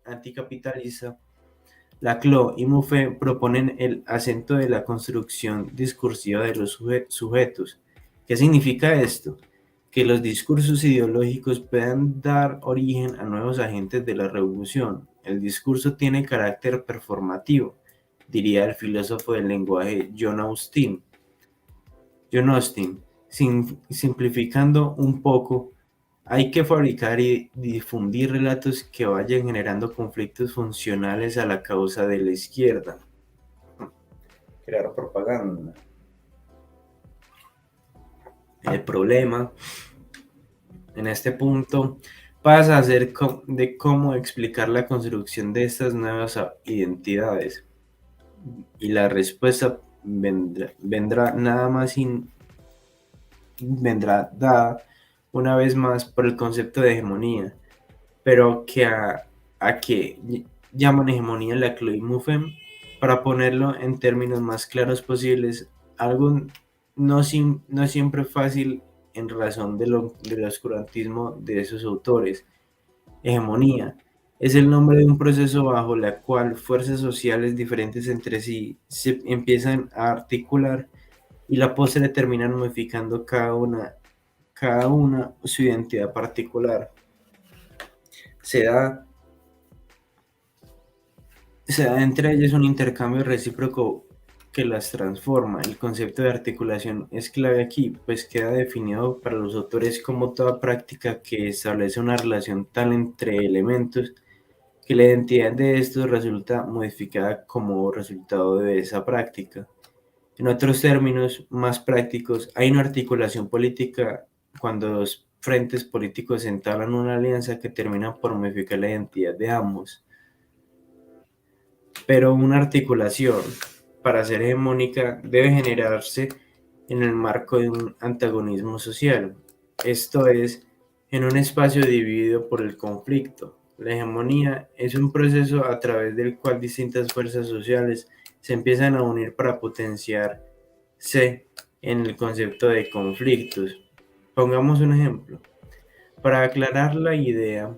anticapitalista, Laclau y Mouffe proponen el acento de la construcción discursiva de los sujetos. ¿Qué significa esto? Que los discursos ideológicos puedan dar origen a nuevos agentes de la revolución. El discurso tiene carácter performativo, diría el filósofo del lenguaje John Austin. Simplificando un poco, hay que fabricar y difundir relatos que vayan generando conflictos funcionales a la causa de la izquierda. Crear propaganda. El problema en este punto pasa a ser de cómo explicar la construcción de estas nuevas identidades. Y la respuesta vendrá dada una vez más por el concepto de hegemonía, pero a que llaman hegemonía Laclau y Mouffe, para ponerlo en términos más claros posibles, algo no siempre fácil en razón del oscurantismo de esos autores. Hegemonía es el nombre de un proceso bajo la cual fuerzas sociales diferentes entre sí se empiezan a articular y la postre terminan modificando cada una su identidad particular. Se da entre ellas un intercambio recíproco que las transforma. El concepto de articulación es clave aquí, pues queda definido para los autores como toda práctica que establece una relación tal entre elementos que la identidad de estos resulta modificada como resultado de esa práctica. En otros términos más prácticos, hay una articulación política cuando dos frentes políticos entablan una alianza que termina por modificar la identidad de ambos. Pero una articulación, para ser hegemónica, debe generarse en el marco de un antagonismo social, esto es, en un espacio dividido por el conflicto. La hegemonía es un proceso a través del cual distintas fuerzas sociales se empiezan a unir para potenciarse en el concepto de conflictos. Pongamos un ejemplo. Para aclarar la idea,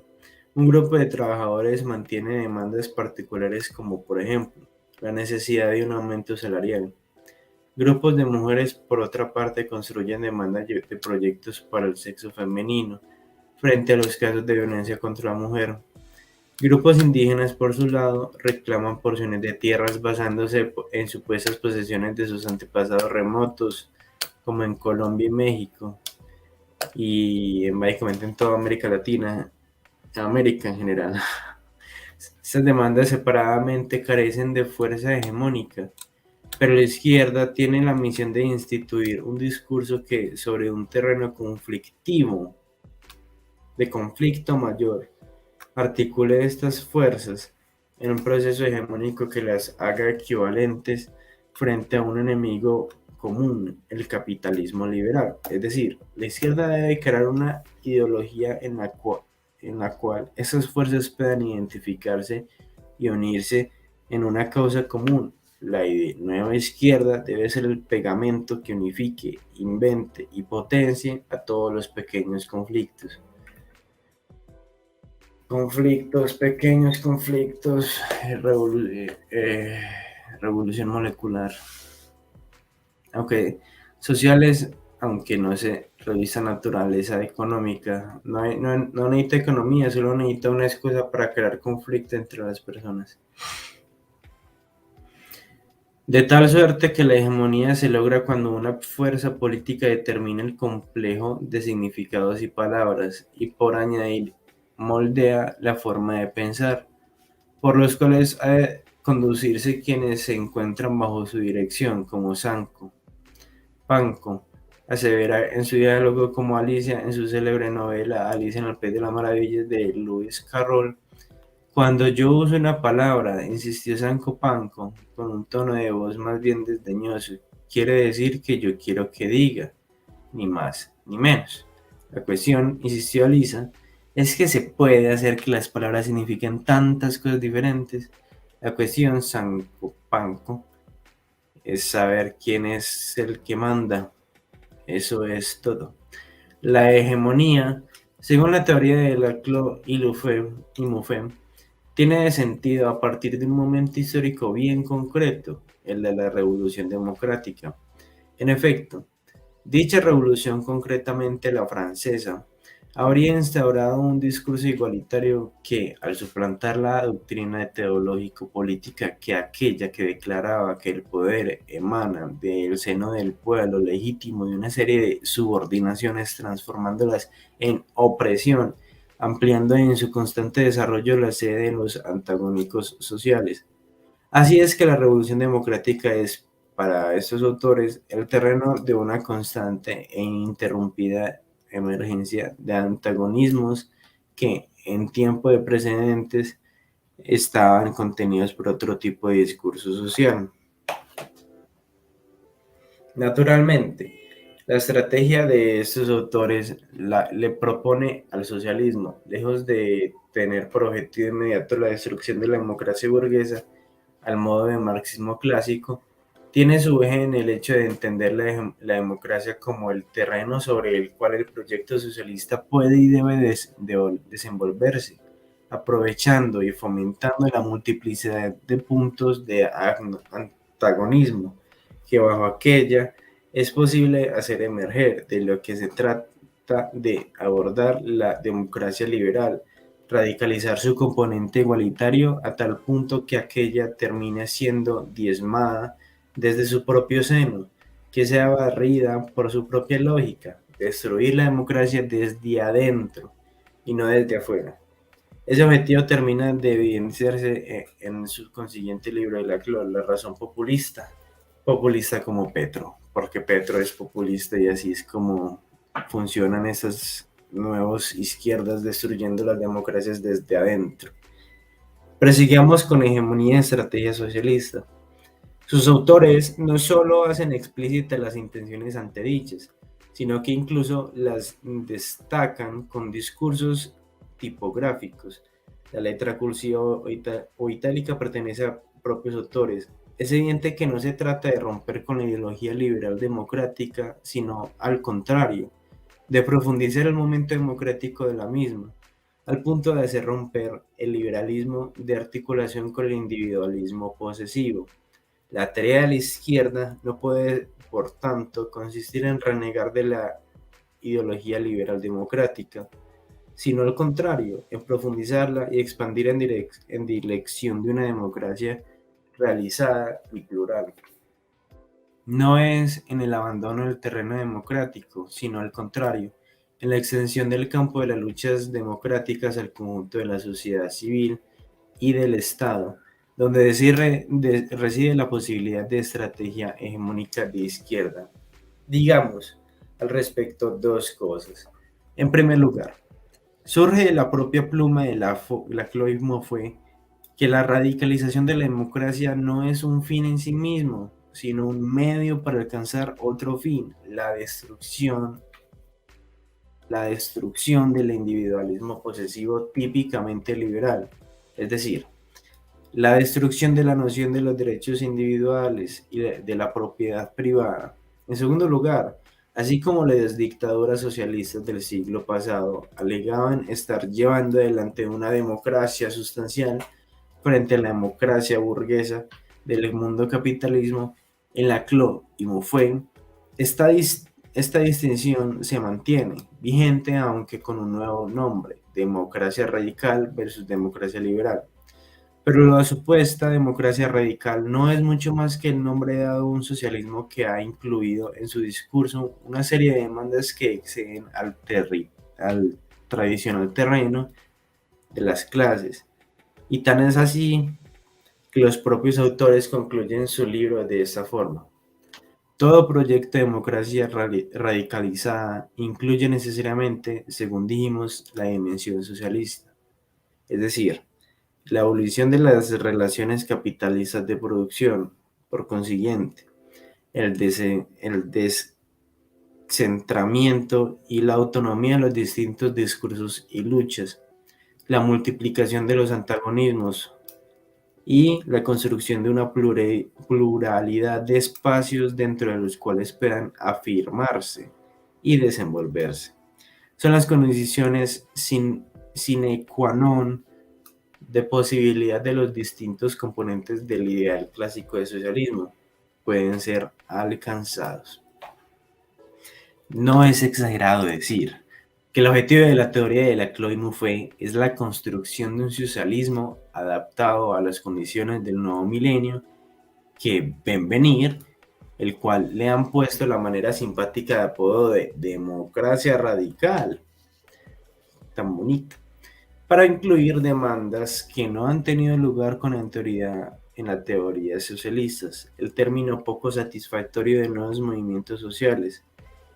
un grupo de trabajadores mantiene demandas particulares como, por ejemplo, la necesidad de un aumento salarial. Grupos de mujeres, por otra parte, construyen demandas de proyectos para el sexo femenino frente a los casos de violencia contra la mujer. Grupos indígenas, por su lado, reclaman porciones de tierras basándose en supuestas posesiones de sus antepasados remotos, como en Colombia y México, y básicamente en toda América Latina, América en general. Estas demandas separadamente carecen de fuerza hegemónica, pero la izquierda tiene la misión de instituir un discurso que, sobre un terreno conflictivo, de conflicto mayor, articule estas fuerzas en un proceso hegemónico que las haga equivalentes frente a un enemigo común, el capitalismo liberal. Es decir, la izquierda debe crear una ideología en la cual esas fuerzas puedan identificarse y unirse en una causa común. La nueva izquierda debe ser el pegamento que unifique, invente y potencie a todos los pequeños conflictos. Pequeños conflictos, revolución molecular. Aunque sociales, aunque no se revisa naturaleza económica, no necesita economía, solo necesita una excusa para crear conflicto entre las personas. De tal suerte que la hegemonía se logra cuando una fuerza política determina el complejo de significados y palabras, y por añadir moldea la forma de pensar, por los cuales ha de conducirse quienes se encuentran bajo su dirección, como Panco asevera en su diálogo como Alicia en su célebre novela Alicia en el País de las Maravillas de Lewis Carroll. Cuando yo uso una palabra, insistió Sancho Panco, con un tono de voz más bien desdeñoso, quiere decir que yo quiero que diga, ni más ni menos. La cuestión, insistió Alicia, es que se puede hacer que las palabras signifiquen tantas cosas diferentes. La cuestión, Sancho Panco, es saber quién es el que manda. Eso es todo. La hegemonía, según la teoría de Laclau y Mouffe, tiene sentido a partir de un momento histórico bien concreto, el de la Revolución Democrática. En efecto, dicha revolución, concretamente la francesa, habría instaurado un discurso igualitario que, al suplantar la doctrina teológico-política que aquella que declaraba que el poder emana del seno del pueblo legítimo de una serie de subordinaciones, transformándolas en opresión, ampliando en su constante desarrollo la sede de los antagónicos sociales. Así es que la revolución democrática es, para estos autores, el terreno de una constante e ininterrumpida emergencia de antagonismos que, en tiempo de precedentes, estaban contenidos por otro tipo de discurso social. Naturalmente, la estrategia de estos autores le propone al socialismo, lejos de tener por objetivo inmediato la destrucción de la democracia burguesa, al modo de marxismo clásico, tiene su eje en el hecho de entender la democracia como el terreno sobre el cual el proyecto socialista puede y debe desenvolverse, aprovechando y fomentando la multiplicidad de puntos de antagonismo que bajo aquella es posible hacer emerger. De lo que se trata de abordar la democracia liberal, radicalizar su componente igualitario a tal punto que aquella termine siendo diezmada desde su propio seno, que sea barrida por su propia lógica, destruir la democracia desde adentro y no desde afuera. Ese objetivo termina de evidenciarse en su consiguiente libro de la razón populista, populista como Petro, porque Petro es populista y así es como funcionan esas nuevas izquierdas destruyendo las democracias desde adentro. Pero sigamos con la hegemonía de estrategia socialista. Sus autores no solo hacen explícitas las intenciones antedichas, sino que incluso las destacan con discursos tipográficos. La letra cursiva o itálica pertenece a propios autores. Es evidente que no se trata de romper con la ideología liberal democrática, sino al contrario, de profundizar el momento democrático de la misma, al punto de hacer romper el liberalismo de articulación con el individualismo posesivo. La tarea de la izquierda no puede, por tanto, consistir en renegar de la ideología liberal democrática, sino al contrario, en profundizarla y expandir en dirección de una democracia realizada y plural. No es en el abandono del terreno democrático, sino al contrario, en la extensión del campo de las luchas democráticas al conjunto de la sociedad civil y del Estado, donde reside la posibilidad de estrategia hegemónica de izquierda. Digamos al respecto dos cosas. En primer lugar, surge de la propia pluma de la Chloé Mouffe que la radicalización de la democracia no es un fin en sí mismo, sino un medio para alcanzar otro fin, la destrucción del individualismo posesivo típicamente liberal, es decir, la destrucción de la noción de los derechos individuales y de la propiedad privada. En segundo lugar, así como las dictaduras socialistas del siglo pasado alegaban estar llevando adelante una democracia sustancial frente a la democracia burguesa del mundo capitalismo, en la Cló y Mouffe, esta, esta distinción se mantiene vigente aunque con un nuevo nombre, democracia radical versus democracia liberal. Pero la supuesta democracia radical no es mucho más que el nombre dado a un socialismo que ha incluido en su discurso una serie de demandas que exceden al tradicional terreno de las clases. Y tan es así que los propios autores concluyen su libro de esta forma. Todo proyecto de democracia radicalizada incluye necesariamente, según dijimos, la dimensión socialista, es decir, la abolición de las relaciones capitalistas de producción. Por consiguiente, el descentramiento y la autonomía de los distintos discursos y luchas, la multiplicación de los antagonismos y la construcción de una pluralidad de espacios dentro de los cuales puedan afirmarse y desenvolverse. Son las condiciones sine qua non de posibilidad de los distintos componentes del ideal clásico de socialismo pueden ser alcanzados. No es exagerado decir que el objetivo de la teoría de Lacloy-Mouffe es la construcción de un socialismo adaptado a las condiciones del nuevo milenio que ven venir, el cual le han puesto la manera simpática de apodo de democracia radical, tan bonita, para incluir demandas que no han tenido lugar con anterioridad en la teoría socialistas, el término poco satisfactorio de nuevos movimientos sociales.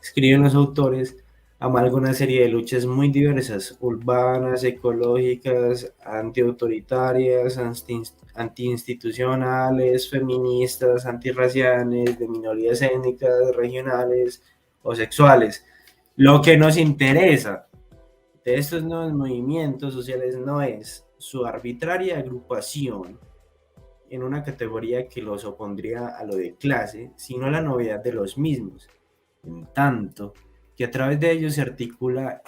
Escriben los autores, amalga una serie de luchas muy diversas, urbanas, ecológicas, antiautoritarias, antiinstitucionales, feministas, antirraciales, de minorías étnicas, regionales o sexuales. Lo que nos interesa de estos nuevos movimientos sociales no es su arbitraria agrupación en una categoría que los opondría a lo de clase, sino la novedad de los mismos, en tanto que a través de ellos se articulada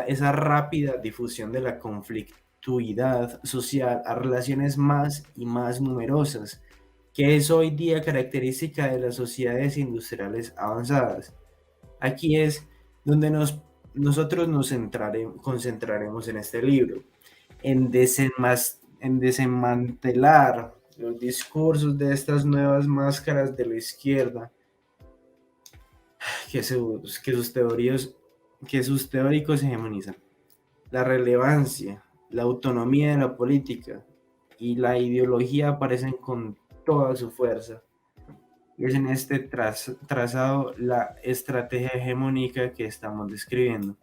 esa rápida difusión de la conflictuidad social a relaciones más y más numerosas, que es hoy día característica de las sociedades industriales avanzadas. Aquí es donde nosotros nos concentraremos en este libro, en desmantelar los discursos de estas nuevas máscaras de la izquierda, que sus teóricos hegemonizan. La relevancia, la autonomía de la política y la ideología aparecen con toda su fuerza. Y es en este trazado la estrategia hegemónica que estamos describiendo.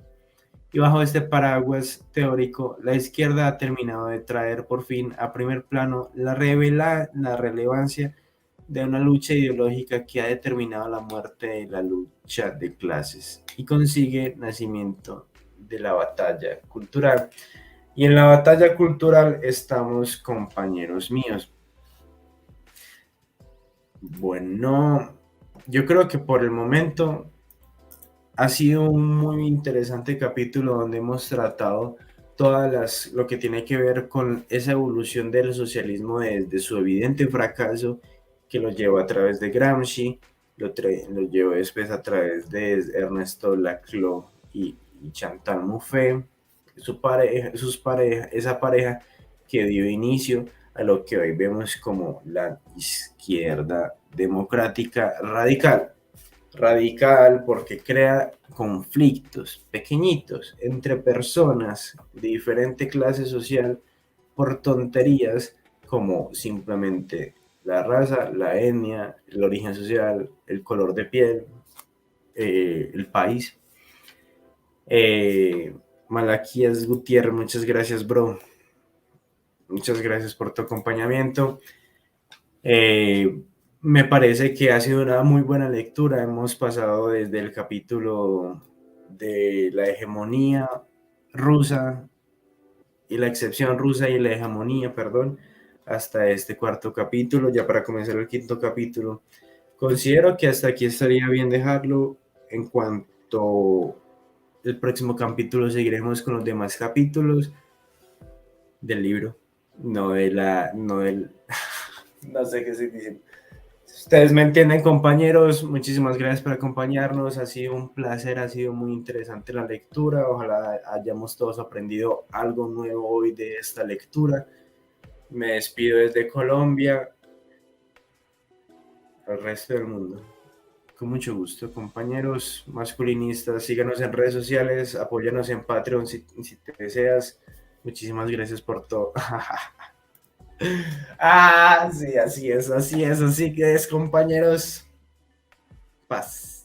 Y bajo este paraguas teórico, la izquierda ha terminado de traer por fin a primer plano la relevancia de una lucha ideológica que ha determinado la muerte de la lucha de clases y consigue nacimiento de la batalla cultural. Y en la batalla cultural estamos, compañeros míos. Bueno, yo creo que por el momento ha sido un muy interesante capítulo donde hemos tratado lo que tiene que ver con esa evolución del socialismo desde su evidente fracaso que lo llevó a través de Gramsci, lo llevó después a través de Ernesto Laclau y Chantal Mouffe, esa pareja que dio inicio a lo que hoy vemos como la izquierda democrática radical. Radical porque crea conflictos pequeñitos entre personas de diferente clase social por tonterías como simplemente la raza, la etnia, el origen social, el color de piel, el país. Malaquías Gutiérrez, muchas gracias, bro. Muchas gracias por tu acompañamiento. Me parece que ha sido una muy buena lectura. Hemos pasado desde el capítulo de la hegemonía rusa y la excepción rusa y la hegemonía, perdón, hasta este cuarto capítulo, ya para comenzar el quinto capítulo. Considero que hasta aquí estaría bien dejarlo. En cuanto el próximo capítulo seguiremos con los demás capítulos del libro, no del no sé qué se dice. Ustedes me entienden, compañeros. Muchísimas gracias por acompañarnos. Ha sido un placer, ha sido muy interesante la lectura. Ojalá hayamos todos aprendido algo nuevo hoy de esta lectura. Me despido desde Colombia al resto del mundo. Con mucho gusto, compañeros masculinistas. Síganos en redes sociales, apóyanos en Patreon si te deseas. Muchísimas gracias por todo. Sí, así es, así que es, compañeros. Paz.